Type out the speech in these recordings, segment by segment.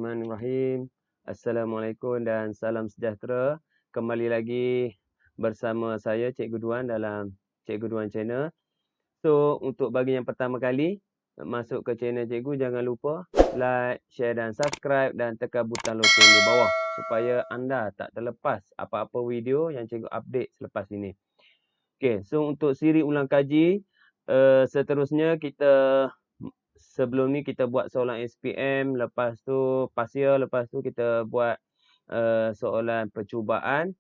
Bismillahirrahmanirrahim. Assalamualaikum dan salam sejahtera. Kembali lagi bersama saya Cikgu Duan dalam Cikgu Duan Channel. So, untuk bagi yang pertama kali masuk ke channel Cikgu, jangan lupa like, share dan subscribe dan tekan butang loceng di bawah supaya anda tak terlepas apa-apa video yang Cikgu update selepas ini. Okey, so untuk siri ulang kaji seterusnya sebelum ni kita buat soalan SPM, lepas tu pasia, lepas tu kita buat soalan percubaan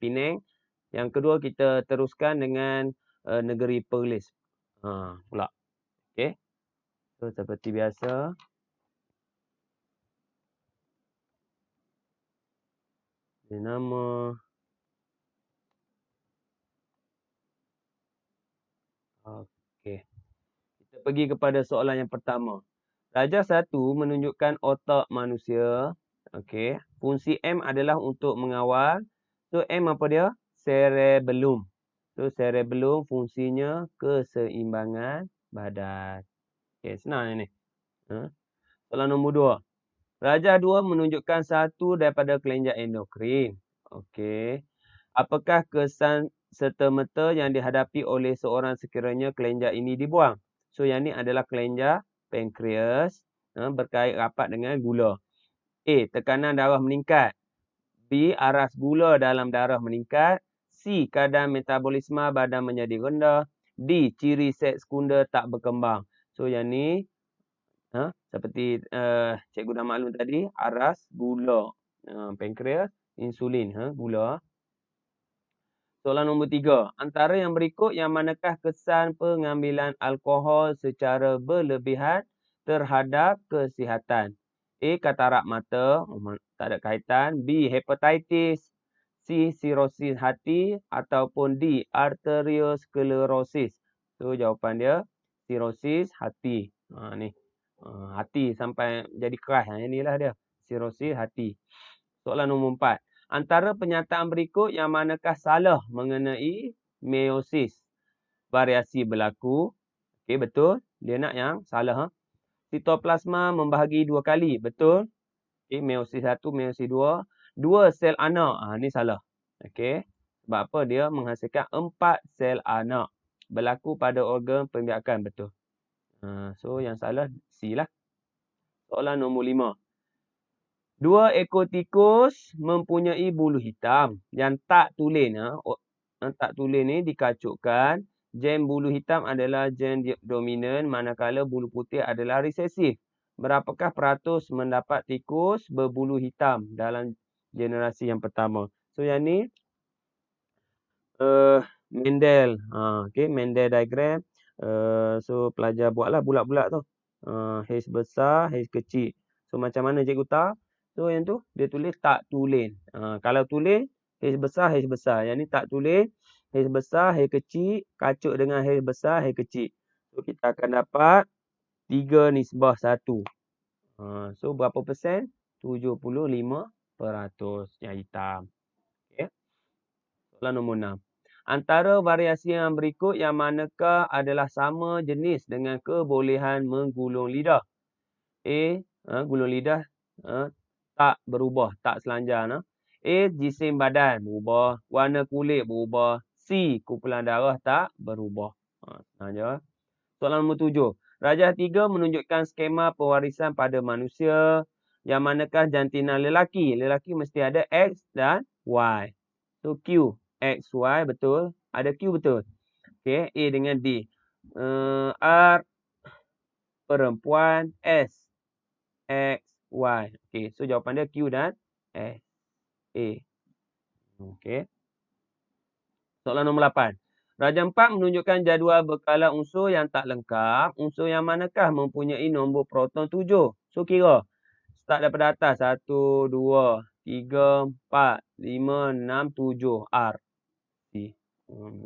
Penang. Yang kedua kita teruskan dengan negeri Perlis. Pula. Okey. So seperti biasa. Ini nama. Okey. Kita pergi kepada soalan yang pertama. Rajah 1 menunjukkan otak manusia. Okey. Fungsi M adalah untuk mengawal. So, M apa dia? Cerebellum. So, cerebellum fungsinya keseimbangan badan. Okey, senang ni. Soalan nombor 2. Rajah 2 menunjukkan satu daripada kelenjar endokrin. Okey. Apakah kesan serta-merta yang dihadapi oleh seorang sekiranya kelenjar ini dibuang? So, yang ni adalah kelenjar pankreas berkait rapat dengan gula. A. Tekanan darah meningkat. B. Aras gula dalam darah meningkat. C. Kadar metabolisme badan menjadi rendah. D. Ciri seks sekunder tak berkembang. So, yang ni seperti cikgu dah maklum tadi, aras gula. Pankreas, insulin, gula. Soalan nombor 3. Antara yang berikut yang manakah kesan pengambilan alkohol secara berlebihan terhadap kesihatan? A. Katarak mata, tak ada kaitan. B. Hepatitis. C. Sirosis hati. Ataupun D. Arteriosklerosis. So, jawapan dia sirosis hati. Ni. Hati sampai jadi keras. Inilah dia. Sirosis hati. Soalan nombor 4. Antara penyataan berikut yang manakah salah mengenai meiosis? Variasi berlaku. Okey, betul. Dia nak yang salah. Sitoplasma membahagi 2 kali. Betul. Okey, meiosis 1, meiosis 2. 2 sel anak. Ni salah. Okey. Sebab apa? Dia menghasilkan 4 sel anak. Berlaku pada organ pembiakan. Betul. So, yang salah C lah. Soalan nombor 5. 2 ekor tikus mempunyai bulu hitam yang tak tulen. Tak tulen ni dikacukkan. Gen bulu hitam adalah gen dominan manakala bulu putih adalah resesif. Berapakah peratus mendapat tikus berbulu hitam dalam generasi yang pertama? So, yang ni Mendel. Okay, Mendel diagram. So, pelajar buatlah bulat-bulat tu. Haze besar, haze kecil. So, macam mana cikgu tahu? So, yang tu dia tulis tak tulen. Kalau tulen, haze besar, haze besar. Yang ni tak tulen, haze besar, haze kecil. Kacuk dengan haze besar, haze kecil. So, kita akan dapat 3:1. So, berapa persen? 75% yang hitam. Okay. Soalan nombor 6. Antara variasi yang berikut yang manakah adalah sama jenis dengan kebolehan menggulung lidah? A. Gulung lidah tak berubah, tak selanjar. A. Jisim badan berubah. Warna kulit berubah. C. Kumpulan darah tak berubah. Senang. Soalan nombor 7. Rajah 3 menunjukkan skema pewarisan pada manusia. Yang manakah jantina lelaki? Lelaki mesti ada X dan Y. So, Q. X, Y betul. Ada Q betul. Okay. A dengan D. R. Perempuan. S. X, Y. Okay. So, jawapan dia Q dan S. A. Okay. Soalan nombor 8. Rajah 4 menunjukkan jadual berkala unsur yang tak lengkap. Unsur yang manakah mempunyai nombor proton 7? So, kira. Start daripada atas. 1, 2, 3, 4, 5, 6, 7. R. C.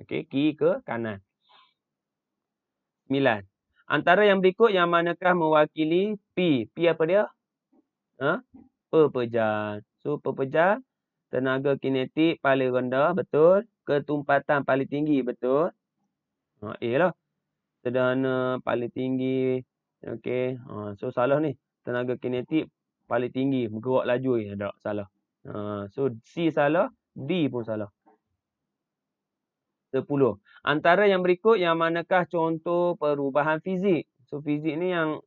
Okay. Kiri ke kanan. 9. Antara yang berikut yang manakah mewakili P? P apa dia? Pepejar. So, pepejar. Tenaga kinetik paling rendah. Betul. Ketumpatan paling tinggi. Betul. A lah. Sederhana paling tinggi. Okey. So, salah ni. Tenaga kinetik paling tinggi, bergerak laju. Tak, salah. So, C salah, D pun salah. 10. Antara yang berikut yang manakah contoh perubahan fizik? So, fizik ni yang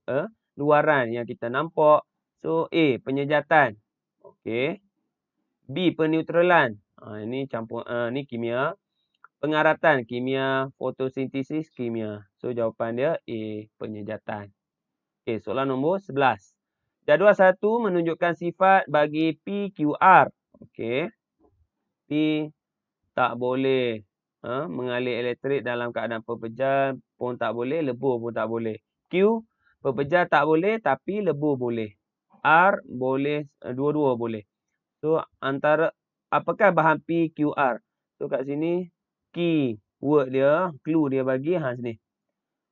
luaran yang kita nampak. So, A, penyejatan. Okey. B, peneutralan. Ini campur, ni kimia. Pengaratan, kimia. Fotosintesis, kimia. So, jawapan dia A, penyejatan. Okey, soalan nombor 11. Jadual 1 menunjukkan sifat bagi PQR. Okey. P tak boleh mengalir elektrik dalam keadaan pepejal pun tak boleh, lebur pun tak boleh. Q, pepejal tak boleh tapi lebur boleh. R, boleh, dua-dua boleh. So, apakah bahan PQR? So, kat sini, key word dia, clue dia bagi, sini.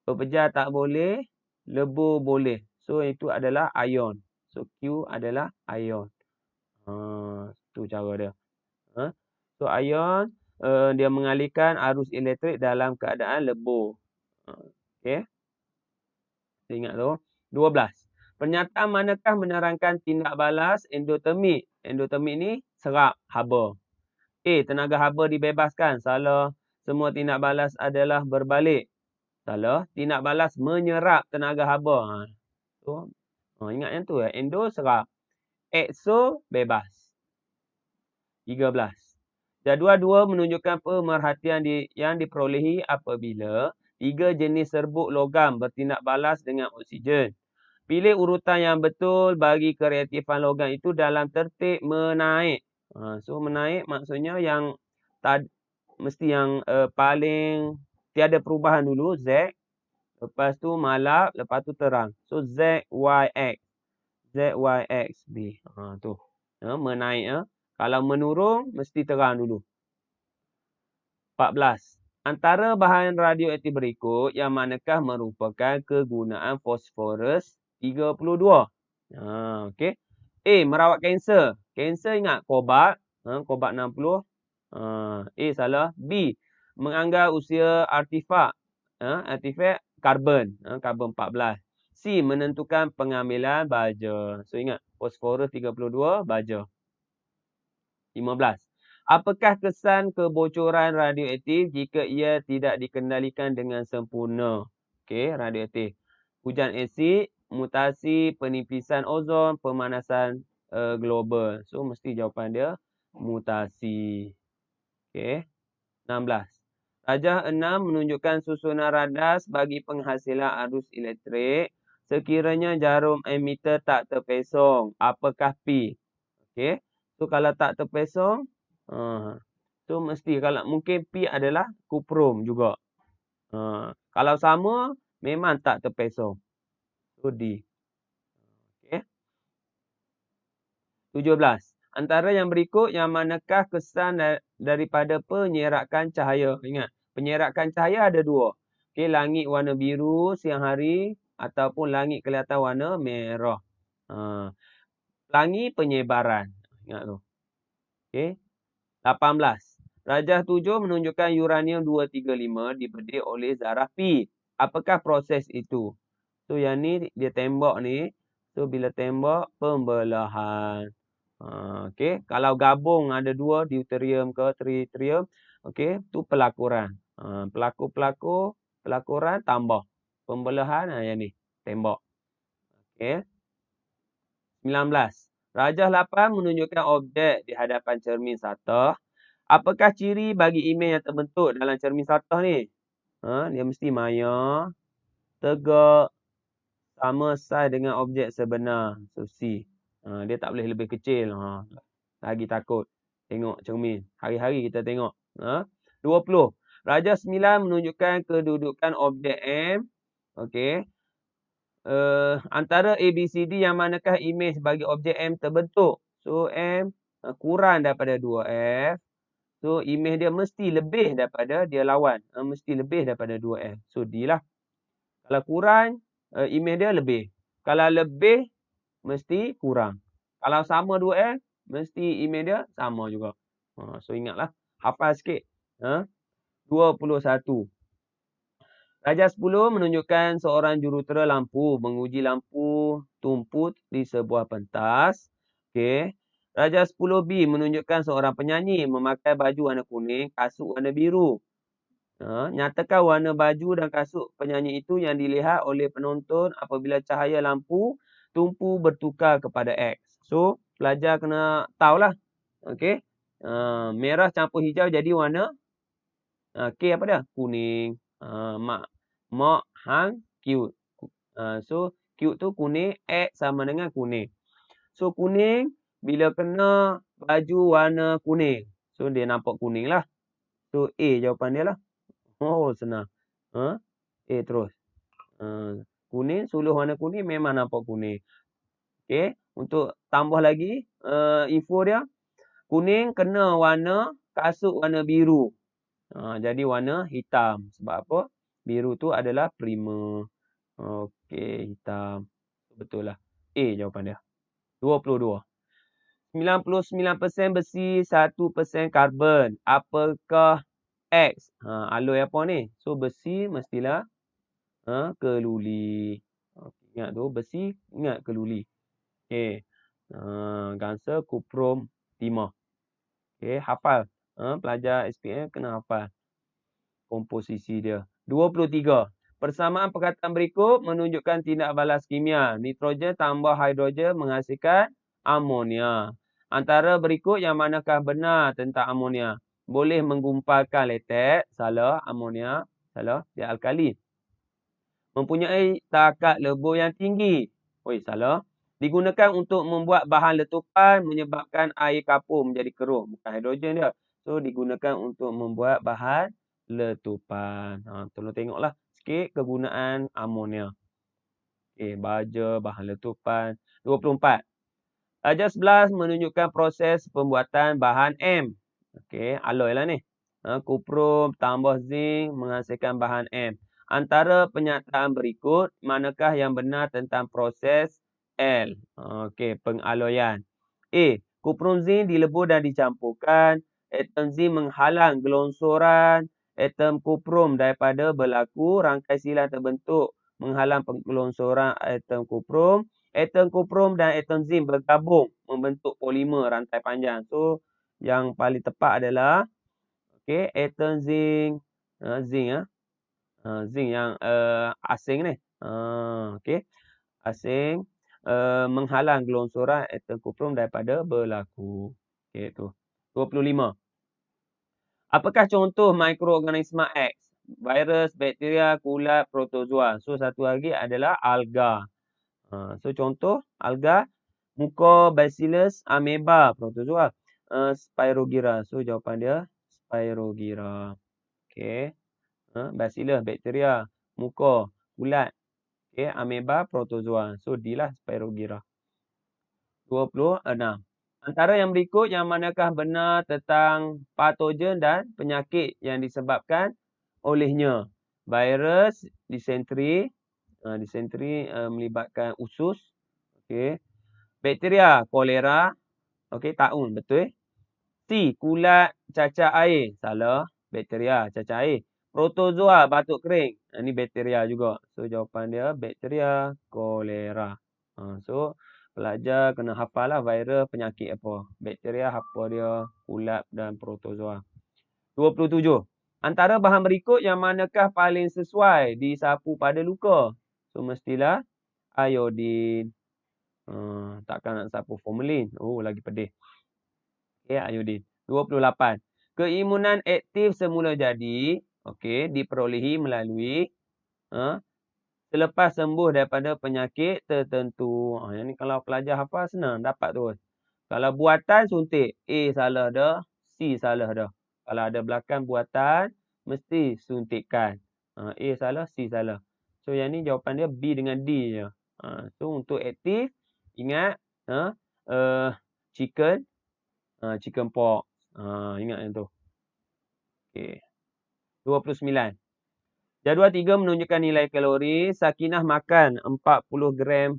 Pepejal tak boleh, lebur boleh. So, itu adalah ion. So, Q adalah ion. Tu cara dia. So, ion, dia mengalihkan arus elektrik dalam keadaan lebur. Okey. Kita ingat tu. 12. Pernyataan manakah menerangkan tindak balas endotermik? Endotermik ni serap haba. A, tenaga haba dibebaskan. Salah. Semua tindak balas adalah berbalik. Salah. Tindak balas menyerap tenaga haba. So, ingat yang tu ya. Endo serap. Exo bebas. 13. Jadual 2 menunjukkan pemerhatian yang diperolehi apabila 3 jenis serbuk logam bertindak balas dengan oksigen. Pilih urutan yang betul bagi kereaktifan logam itu dalam tertib menaik. So, menaik maksudnya yang mesti yang paling tiada perubahan dulu, Z. Lepas tu malap, lepas tu terang. So, Z, Y, X. Z, Y, X, B. Tu. Menaik. Kalau menurun, mesti terang dulu. 14. Antara bahan radioaktif berikut yang manakah merupakan kegunaan fosforus 32? Okey. A, merawat kanser. Kanser ingat kobalt. Kobalt 60. A salah. B, menganggap usia artifak. Artifak karbon. Karbon 14. C, menentukan pengambilan baja. So ingat, fosforus 32, baja. 15. Apakah kesan kebocoran radioaktif jika ia tidak dikendalikan dengan sempurna? Okey, radioaktif. Hujan asid, mutasi, penipisan ozon, pemanasan global. So, mesti jawapan dia mutasi. Okey. 16. Rajah 6 menunjukkan susunan radas bagi penghasilan arus elektrik. Sekiranya jarum emitter tak terpesong, apakah P? Okey. So, kalau tak terpesong, so mesti kalau mungkin P adalah kuprum juga. Kalau sama, memang tak terpesong. So, D. Okey. 17. Antara yang berikut, yang manakah kesan daripada penyerakan cahaya? Ingat, penyerakan cahaya ada dua. Okey, langit warna biru siang hari ataupun langit kelihatan warna merah. Pelangi penyebaran. Ingat tu. Okey. 18. Rajah 7 menunjukkan uranium 235 dibedik oleh zarah P. Apakah proses itu? So, yang ni dia tembak ni. So, bila tembak, pembelahan. Okey. Kalau gabung ada dua, deuterium ke tritium. Okey. Tu pelakuran. Pelakuran tambah. Pembelahan, yang ni. Tembak. Okey. 19. Rajah 8 menunjukkan objek di hadapan cermin satah. Apakah ciri bagi imej yang terbentuk dalam cermin satah ni? Dia mesti maya, tegak, sama saiz dengan objek sebenar. So, C. Dia tak boleh lebih kecil. Lagi takut. Tengok cermin. Hari-hari kita tengok. 20. Rajah 9 menunjukkan kedudukan objek M. Okey. Antara A, B, C, D yang manakah imej bagi objek M terbentuk? So, M kurang daripada 2F. So, imej dia mesti lebih daripada dia lawan. Mesti lebih daripada 2F. So, D lah. Kalau kurang, imej dia lebih. Kalau lebih, mesti kurang. Kalau sama 2F, mesti imej dia sama juga. So, ingatlah. Hafal sikit. 21. Darjah 10 menunjukkan seorang jurutera lampu menguji lampu tumput di sebuah pentas. Okey. Darjah 10B menunjukkan seorang penyanyi memakai baju warna kuning, kasut warna biru. Nyatakan warna baju dan kasut penyanyi itu yang dilihat oleh penonton apabila cahaya lampu tumpu bertukar kepada X. So, pelajar kena tahulah. Okey. Merah campur hijau jadi warna K apa dia? Kuning. Mak, hang, cute. So, cute tu kuning, X sama dengan kuning. So, kuning bila kena baju warna kuning. So, dia nampak kuning lah. So, A jawapan dia lah. Oh, senang. A terus. Kuning, suluh warna kuning memang nampak kuning. Okey, untuk tambah lagi info dia. Kuning kena warna kasut warna biru. Jadi warna hitam. Sebab apa? Biru tu adalah primer. Okey, hitam. Betul lah. A jawapan dia. 22. 99% besi, 1% karbon. Apakah X? Aloi apa ni? So, besi mestilah keluli. Ingat tu, besi, ingat keluli. Okey. Gangsa kuprum timah. Okey, hafal. Pelajar SPM kena hafal komposisi dia. 23. Persamaan perkataan berikut menunjukkan tindak balas kimia. Nitrogen tambah hidrogen menghasilkan amonia. Antara berikut yang manakah benar tentang amonia? Boleh menggumpalkan latex. Salah. Amonia. Salah. Dia alkali. Mempunyai takat lebur yang tinggi. Salah. Digunakan untuk membuat bahan letupan menyebabkan air kapur menjadi keruh. Bukan hidrogen dia. So, digunakan untuk membuat bahan letupan. Tolong tengoklah sikit kegunaan amonia. Okey, baja, bahan letupan. 24. Darjah 11 menunjukkan proses pembuatan bahan M. Okey, aloi lah ni. Kuprum tambah zinc menghasilkan bahan M. Antara penyataan berikut, manakah yang benar tentang proses L? Okey, pengaloyan. A. Kuprum zinc dilebur dan dicampurkan. Atom zinc menghalang gelongsoran atom kuprum daripada berlaku. Rangkai silang terbentuk menghalang gelongsoran atom kuprum. Atom kuprum dan atom zinc bergabung membentuk polimer rantai panjang. So, yang paling tepat adalah atom zinc. Zinc zinc yang asing ni. Okey. Asing menghalang gelongsoran atom kuprum daripada berlaku. Okey tu. 25. Apakah contoh mikroorganisma X? Virus, bakteria, kulat, protozoa. So, satu lagi adalah alga. So, contoh alga, Mucobacillus amoeba, protozoa. Spirogyra. So, jawapan dia Spirogyra. Okey. Bacillus, bakteria. Muco, kulat. Okey, amoeba, protozoa. So, D lah Spirogyra. 26. Antara yang berikut yang manakah benar tentang patogen dan penyakit yang disebabkan olehnya? Virus, disenteri. Disenteri melibatkan usus. Okey. Bakteria, kolera. Okey, taun, betul. C, kulat, cacah air. Salah. Bakteria, cacah air. Protozoa, batuk kering. Ini bakteria juga. So, jawapan dia bakteria, kolera. So, pelajar kena hafal lah virus penyakit apa. Bakteria, apa dia, kulat dan protozoa. 27. Antara bahan berikut yang manakah paling sesuai disapu pada luka? So, mestilah iodin. Takkan nak sapu formalin. Lagi pedih. Okey, iodin. 28. Keimunan aktif semula jadi, diperolehi melalui selepas sembuh daripada penyakit tertentu. Yang ni kalau pelajar hafal senang dapat terus. Kalau buatan suntik, A salah dah, C salah dah. Kalau ada belakang buatan, mesti suntikan. A salah, C salah. So, yang ni jawapan dia B dengan D je. So, untuk aktif, ingat chicken pox. Ingat yang tu. Okey. 29. Jadual 3 menunjukkan nilai kalori. Sakinah makan 40 gram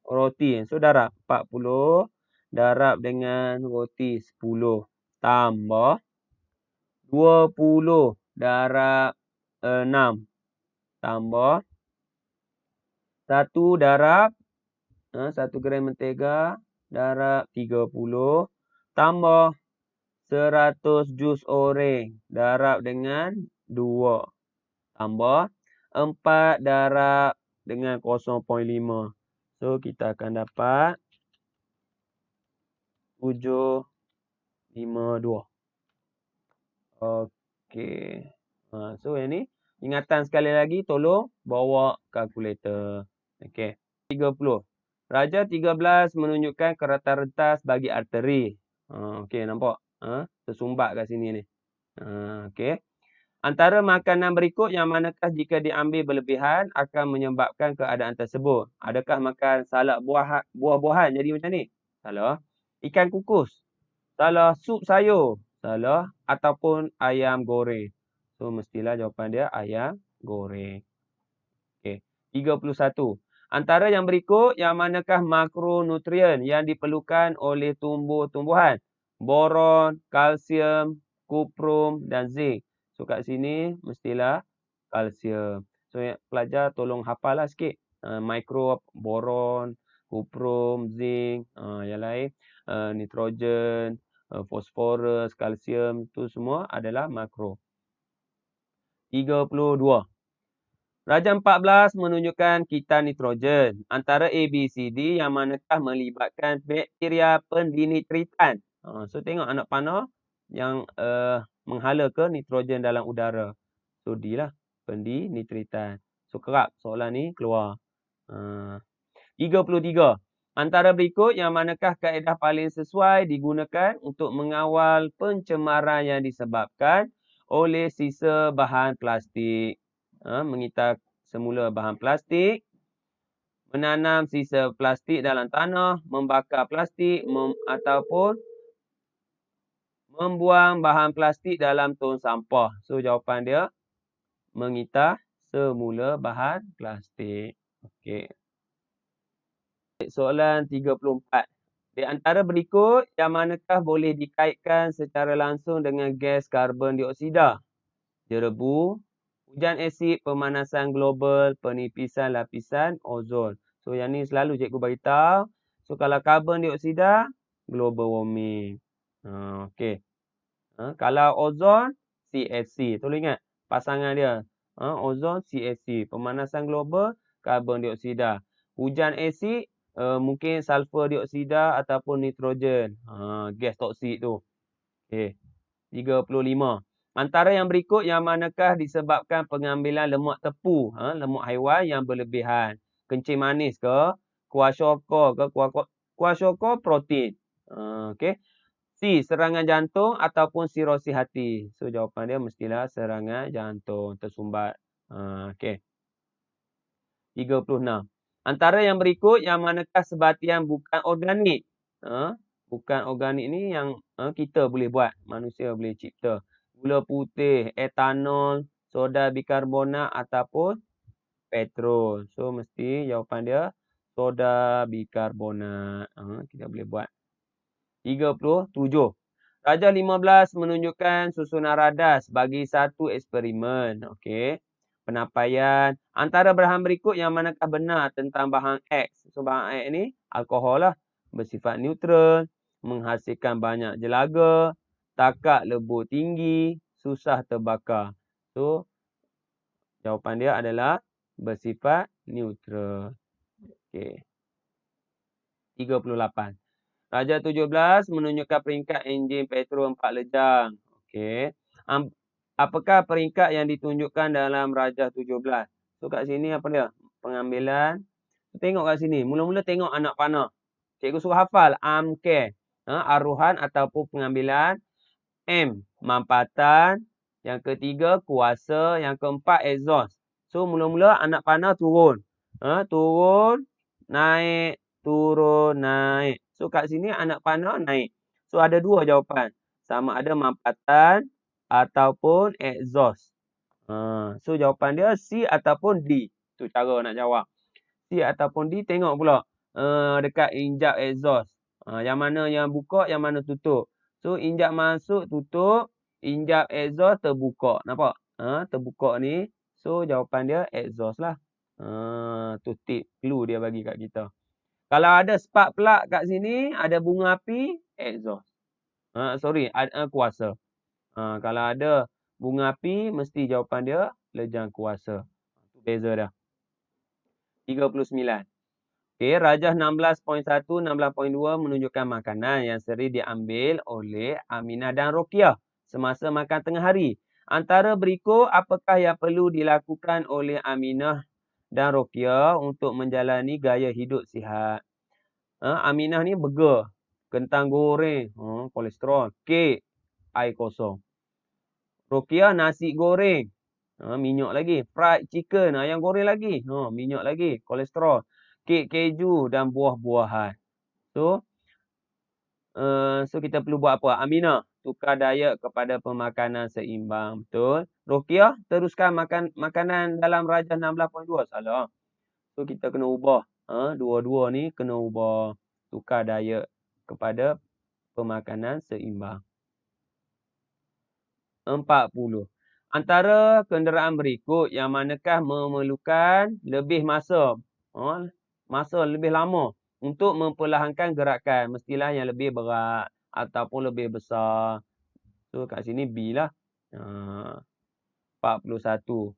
roti. So, darab 40. Darab dengan roti 10. Tambah 20 darab 6. tambah 1 darab 1 gram mentega darab 30 tambah 100 jus oreng darab dengan 2 tambah 4 darab dengan 0.5. So, kita akan dapat 752. Okey. So, yang ni ingatan sekali lagi tolong bawa kalkulator. Okey. 30. Darjah 13 menunjukkan kerata rentas bagi arteri. Okey, nampak? Tersumbat kat sini ni. Okey. Antara makanan berikut yang manakah jika diambil berlebihan akan menyebabkan keadaan tersebut? Adakah makan salad buah-buahan jadi macam ni? Salah. Ikan kukus? Salah. Sup sayur? Salah. Ataupun ayam goreng? So, mestilah jawapan dia ayam goreng. Okey. 31. Antara yang berikut, yang manakah makronutrien yang diperlukan oleh tumbuh-tumbuhan? Boron, kalsium, kuprum dan zinc. So, kat sini mestilah kalsium. So, pelajar tolong hafallah sikit. Mikro, boron, kuprum, zinc, yang lain, nitrogen, fosforus, kalsium, tu semua adalah makro. 32. Darjah 14 menunjukkan kita nitrogen. Antara A, B, C, D yang manakah melibatkan bakteria pendinitritan? So, tengok anak panah yang menghala ke nitrogen dalam udara. So, D lah. Pendinitritan. So, kerap soalan ni keluar. 33. Antara berikut yang manakah kaedah paling sesuai digunakan untuk mengawal pencemaran yang disebabkan oleh sisa bahan plastik? Mengitar semula bahan plastik, menanam sisa plastik dalam tanah, membakar plastik ataupun membuang bahan plastik dalam tong sampah. So, jawapan dia mengitar semula bahan plastik. Okey. Soalan 34. Di antara berikut, yang manakah boleh dikaitkan secara langsung dengan gas karbon dioksida? Jerebu, hujan asid, pemanasan global, penipisan lapisan ozon. So, yang ni selalu cikgu beritahu. So, kalau karbon dioksida, global warming. Okey. Kalau ozon, CFC. Tolong ingat pasangan dia. Ozon, CFC. Pemanasan global, karbon dioksida. Hujan asid, mungkin sulfur dioksida ataupun nitrogen. Gas toksik tu. Okey. 35. Antara yang berikut yang manakah disebabkan pengambilan lemak tepu, lemak haiwan yang berlebihan? Kencing manis ke? Kuah syokor ke? Kuah syokor protein. Okey. C, serangan jantung ataupun sirosis hati. So, jawapan dia mestilah serangan jantung tersumbat. Okey. 36. Antara yang berikut yang manakah sebatian bukan organik? Bukan organik ni yang kita boleh buat. Manusia boleh cipta. Gula putih, etanol, soda bikarbonat ataupun petrol. So, mesti jawapan dia soda bikarbonat. Kita boleh buat. 37. Darjah 15 menunjukkan susunan radas bagi satu eksperimen. Okey. Penampaian. Antara bahan berikut yang manakah benar tentang bahan X? So, bahan X ni alkohol lah. Bersifat neutral, menghasilkan banyak jelaga, takak lebur tinggi, susah terbakar. So, jawapan dia adalah bersifat neutral. Okey. 38. Darjah 17 menunjukkan peringkat enjin petrol 4 lejang. Okey. Apakah peringkat yang ditunjukkan dalam darjah 17? So, kat sini apa dia? Pengambilan. Tengok kat sini. Mula-mula tengok anak panah. Cikgu suruh hafal. Amkar. Aruhan ataupun pengambilan. M, mampatan. Yang ketiga, kuasa. Yang keempat, exhaust. So, mula-mula anak panah turun. Turun, naik, turun, naik. So, kat sini anak panah naik. So, ada dua jawapan. Sama ada mampatan ataupun exhaust. So, jawapan dia C ataupun D. Tu cara nak jawab. C ataupun D, tengok pula. Dekat injap exhaust. Yang mana yang buka, yang mana tutup. So, injap masuk, tutup. Injap exhaust terbuka. Nampak? Terbuka ni. So, jawapan dia exhaust lah. Tu tip clue dia bagi kat kita. Kalau ada spark pula kat sini, ada bunga api, exhaust. Kuasa. Kalau ada bunga api, mesti jawapan dia lejang kuasa. Itu beza dah. 39. Okey, rajah 16.1, 16.2 menunjukkan makanan yang sering diambil oleh Aminah dan Rokiah semasa makan tengah hari. Antara berikut, apakah yang perlu dilakukan oleh Aminah dan Rokiah untuk menjalani gaya hidup sihat? Aminah ni burger, kentang goreng, kolesterol, kek, air kosong. Rokiah nasi goreng, minyak lagi. Fried chicken, ayam goreng lagi, minyak lagi, kolesterol. Kek keju dan buah-buahan. So kita perlu buat apa? Aminah, tukar diet kepada pemakanan seimbang. Betul? Rokiah, teruskan makan makanan dalam rajah 16.2. Salah. So, kita kena ubah. Dua-dua ni kena ubah. Tukar diet kepada pemakanan seimbang. 40. Antara kenderaan berikut yang manakah memerlukan lebih masa? Masa lebih lama untuk memperlahankan gerakan. Mestilah yang lebih berat ataupun lebih besar. So, kat sini B lah. 41.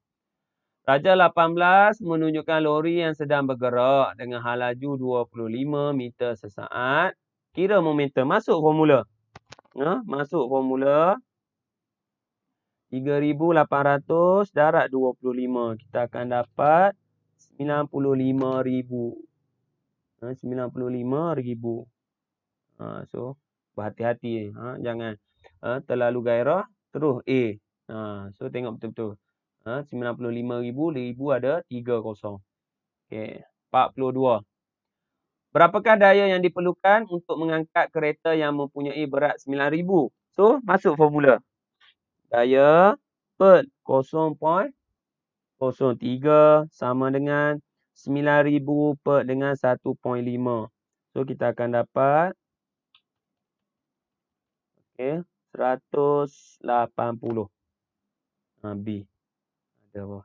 Rajah 18 menunjukkan lori yang sedang bergerak dengan hal laju 25 meter sesaat. Kira momentum. Masuk formula. Masuk formula. 3,800 darat 25. Kita akan dapat 95,000. 95,000. So, berhati-hati. Jangan terlalu gairah. Terus A. So, tengok betul-betul. 95,000. 1,000 ada 30. Okey. 42. Berapakah daya yang diperlukan untuk mengangkat kereta yang mempunyai berat 9,000? So, masuk formula. Daya per 0.03 sama dengan 9,000 per dengan 1.5. So, kita akan dapat 180. B. Ada apa?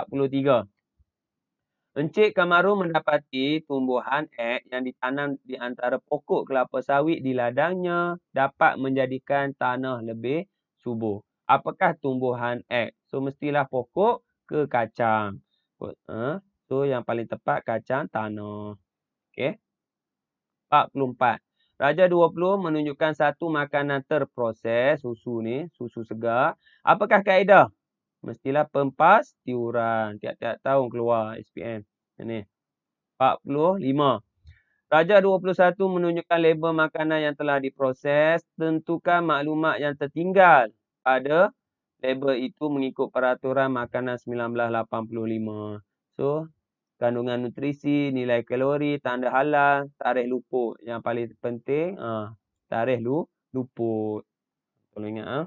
43. Encik Kamaru mendapati tumbuhan ek yang ditanam di antara pokok kelapa sawit di ladangnya dapat menjadikan tanah lebih subur. Apakah tumbuhan ek? So, mestilah pokok ke kacang. So, yang paling tepat kacang tanah. Okey. 44. Rajah 20 menunjukkan satu makanan terproses. Susu ni, susu segar. Apakah kaedah? Mestilah pempastiuran. Tiap-tiap tahun keluar SPM. Ini. 45. Rajah 21 menunjukkan label makanan yang telah diproses. Tentukan maklumat yang tertinggal pada label itu mengikut peraturan makanan 1985. So, kandungan nutrisi, nilai kalori, tanda halal, tarikh luput. Yang paling penting, tarikh luput. Tolong ingat.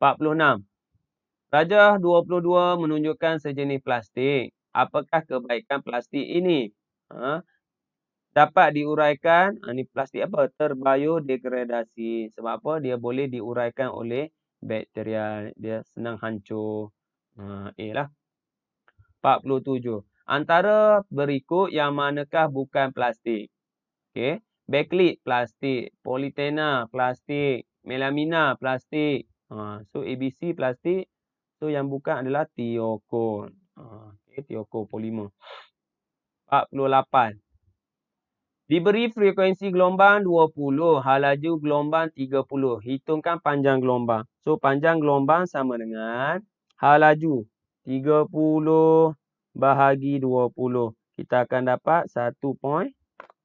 46. Rajah 22 menunjukkan sejenis plastik. Apakah kebaikan plastik ini? Dapat diuraikan. Ini plastik apa? Terbiodegradasi. Sebab apa? Dia boleh diuraikan oleh bakteria. Dia senang hancur. A lah. 47. Antara berikut yang manakah bukan plastik? Okey. Backlit plastik. Polyethylene plastik. Melamina plastik. So, ABC plastik. So, yang bukan adalah thiokol. Thiokol polimer. 48. Diberi frekuensi gelombang 20. Hal laju gelombang 30. Hitungkan panjang gelombang. So, panjang gelombang sama dengan hal laju 30 bahagi 20. Kita akan dapat 1.5.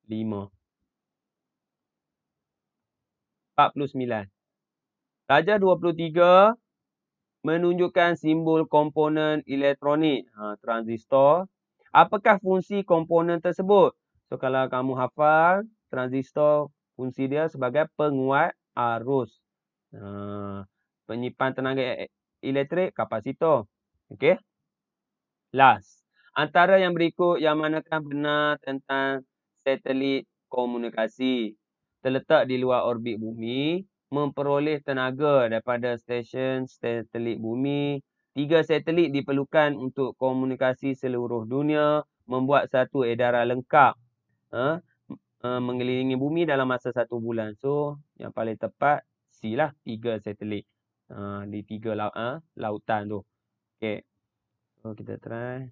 49. Rajah 23 menunjukkan simbol komponen elektronik. Transistor. Apakah fungsi komponen tersebut? So, kalau kamu hafal, transistor fungsi dia sebagai penguat arus. Penyimpan tenaga elektrik, kapasitor. Okey. Last. Antara yang berikut yang manakah benar tentang satelit komunikasi? Terletak di luar orbit bumi, memperoleh tenaga daripada stesen satelit bumi, 3 satelit diperlukan untuk komunikasi seluruh dunia, membuat satu edaran lengkap. Mengelilingi bumi dalam masa 1 bulan. So, yang paling tepat C lah, 3 satelit. Di 3 lautan tu. Okey. So, kita try.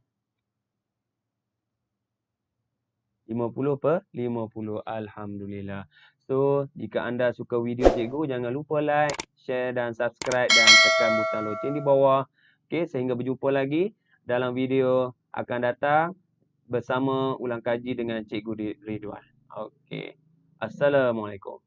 50/50. Alhamdulillah. So, jika anda suka video cikgu, jangan lupa like, share dan subscribe dan tekan butang loceng di bawah. Okey, sehingga berjumpa lagi dalam video akan datang bersama ulang kaji dengan Cikgu Ridwan. Okey. Assalamualaikum.